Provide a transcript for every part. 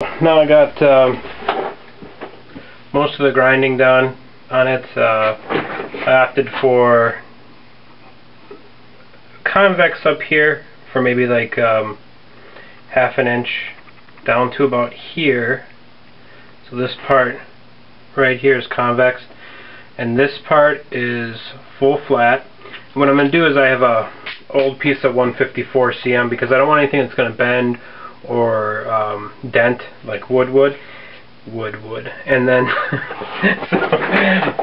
Now I got most of the grinding done on it. I opted for convex up here for maybe like half an inch down to about here. So this part right here is convex, and this part is full flat. What I'm going to do is I have a old piece of 154 cm because I don't want anything that's going to bend or dent like wood would. And then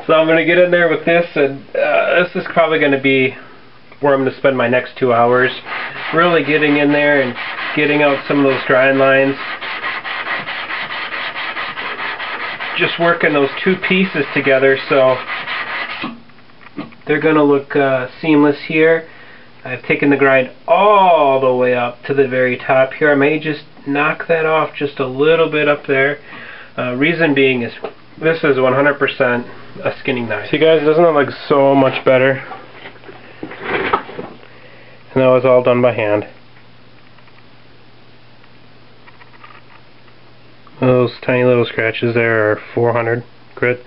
so I'm going to get in there with this, and this is probably going to be where I'm going to spend my next 2 hours, really getting in there and getting out some of those grind lines, just working those two pieces together so they're going to look seamless here. I've taken the grind all the way up to the very top here. I may just knock that off just a little bit up there. Reason being is this is 100% a skinning knife. See guys, doesn't it look so much better? And that was all done by hand. Those tiny little scratches there are 400 grit.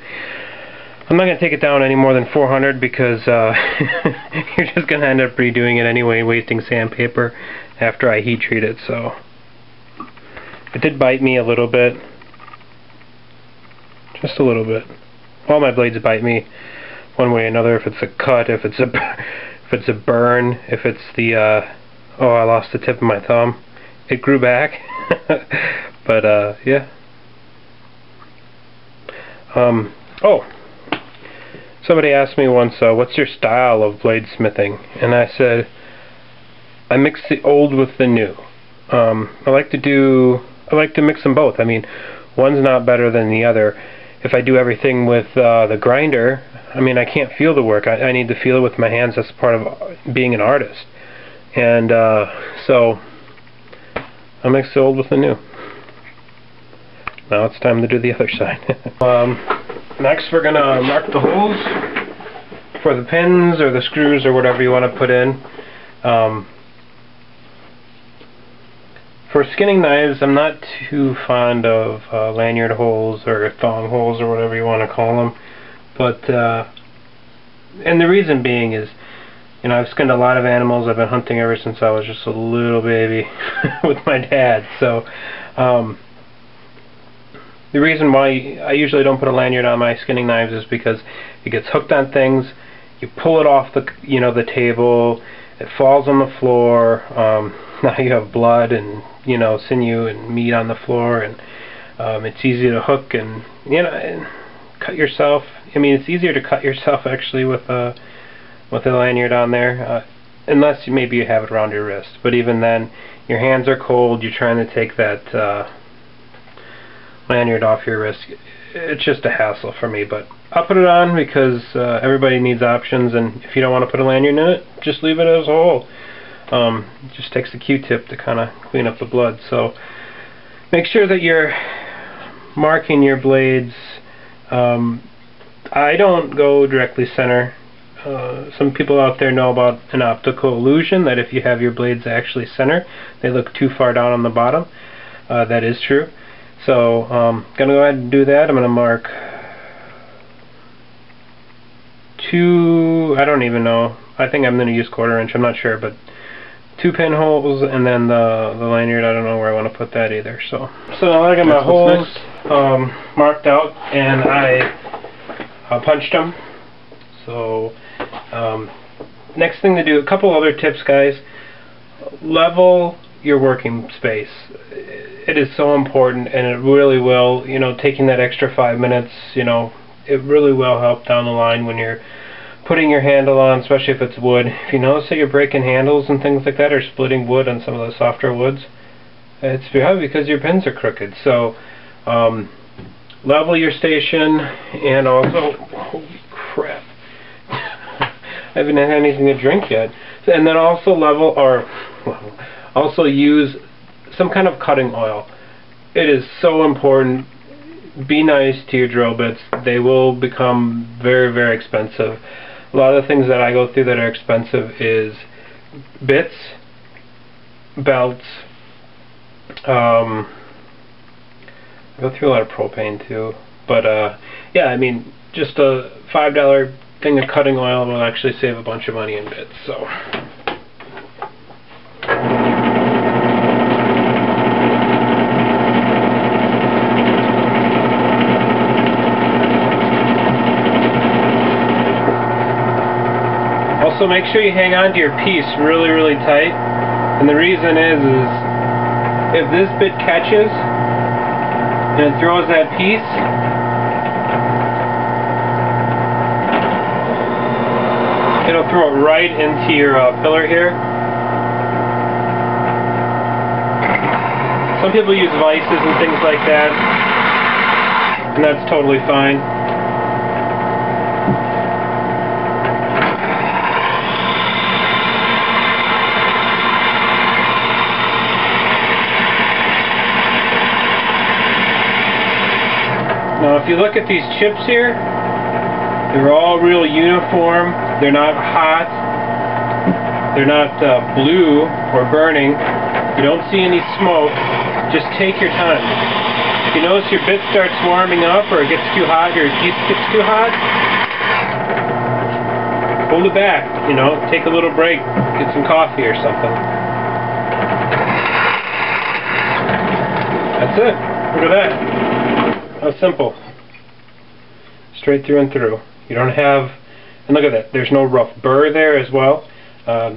I'm not going to take it down any more than 400 because you're just going to end up redoing it anyway, wasting sandpaper after I heat treat it. So it did bite me a little bit, just a little bit. All my blades bite me one way or another. If it's a cut, if it's a burn, if it's the oh, I lost the tip of my thumb. It grew back, but yeah. Oh. Somebody asked me once, what's your style of bladesmithing? And I said, I mix the old with the new. I like to mix them both. I mean, one's not better than the other. If I do everything with the grinder, I mean, I can't feel the work. I need to feel it with my hands. That's part of being an artist. And so I mix the old with the new. Now it's time to do the other side. Next we're going to mark the holes for the pins or the screws or whatever you want to put in. For skinning knives, I'm not too fond of lanyard holes or thong holes or whatever you want to call them. But, and the reason being is, you know, I've skinned a lot of animals. I've been hunting ever since I was just a little baby with my dad. So, the reason why I usually don't put a lanyard on my skinning knives is because it gets hooked on things. You pull it off the the table, it falls on the floor. Now you have blood and sinew and meat on the floor, and it's easy to hook and and cut yourself. I mean, it's easier to cut yourself actually with a lanyard on there, unless maybe you have it around your wrist. But even then, your hands are cold. You're trying to take that lanyard off your wrist. It's just a hassle for me, but I'll put it on because everybody needs options, and if you don't want to put a lanyard in it, just leave it as a hole. It just takes a Q-tip to kind of clean up the blood. So make sure that you're marking your blades. I don't go directly center. Some people out there know about an optical illusion that if you have your blades actually center, they look too far down on the bottom. That is true. So I'm going to go ahead and do that. I'm going to mark two, I don't even know, I think I'm going to use 1/4 inch, I'm not sure, but 2 pinholes, and then the lanyard, I don't know where I want to put that either. So now I got my holes marked out, and I punched them. So next thing to do, a couple other tips guys, level your working space. It is so important, and it really will, taking that extra 5 minutes, it really will help down the line when you're putting your handle on, especially if it's wood. If you notice that you're breaking handles and things like that, or splitting wood on some of the softer woods, it's because your pins are crooked. So level your station, and also, holy crap, I haven't had anything to drink yet. And then also also use some kind of cutting oil. It is so important. Be nice to your drill bits. They will become very, very expensive. A lot of the things that I go through that are expensive is bits, belts, Go through a lot of propane too. But yeah, I mean, just a $5 thing of cutting oil will actually save a bunch of money in bits. So. Also, make sure you hang on to your piece really, really tight. And the reason is if this bit catches and it throws that piece, it'll throw it right into your pillar here. Some people use vices and things like that, and that's totally fine. Now if you look at these chips here, they're all real uniform. They're not hot. They're not blue or burning. You don't see any smoke. Just take your time. If you notice your bit starts warming up or it gets too hot, or your piece gets too hot, hold it back, you know, take a little break, get some coffee or something. That's it. Look at that. How simple. Straight through and through. You don't have, and look at that, there's no rough burr there as well.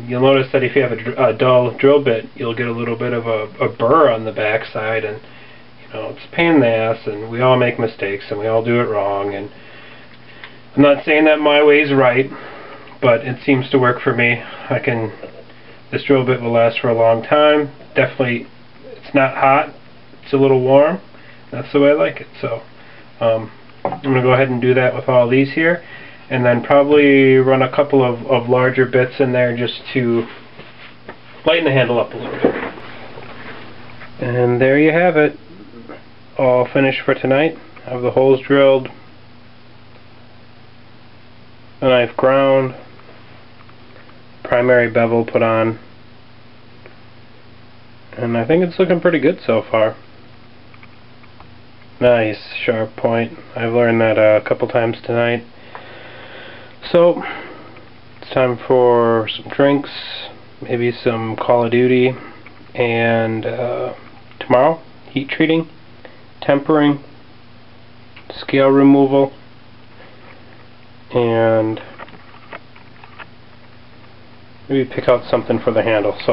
You'll notice that if you have a dull drill bit, you'll get a little bit of a burr on the back side, and you know, it's a pain in the ass, and we all make mistakes, and we all do it wrong, and I'm not saying that my way's right, but it seems to work for me. This drill bit will last for a long time. Definitely, it's not hot, it's a little warm. That's the way I like it. So I'm going to go ahead and do that with all these here, and then probably run a couple of larger bits in there just to lighten the handle up a little bit. And there you have it, all finished for tonight. I have the holes drilled, the knife ground, primary bevel put on, and I think it's looking pretty good so far. Nice sharp point. I've learned that a couple times tonight. So it's time for some drinks, maybe some Call of Duty, and tomorrow heat treating, tempering, scale removal, and maybe pick out something for the handle. So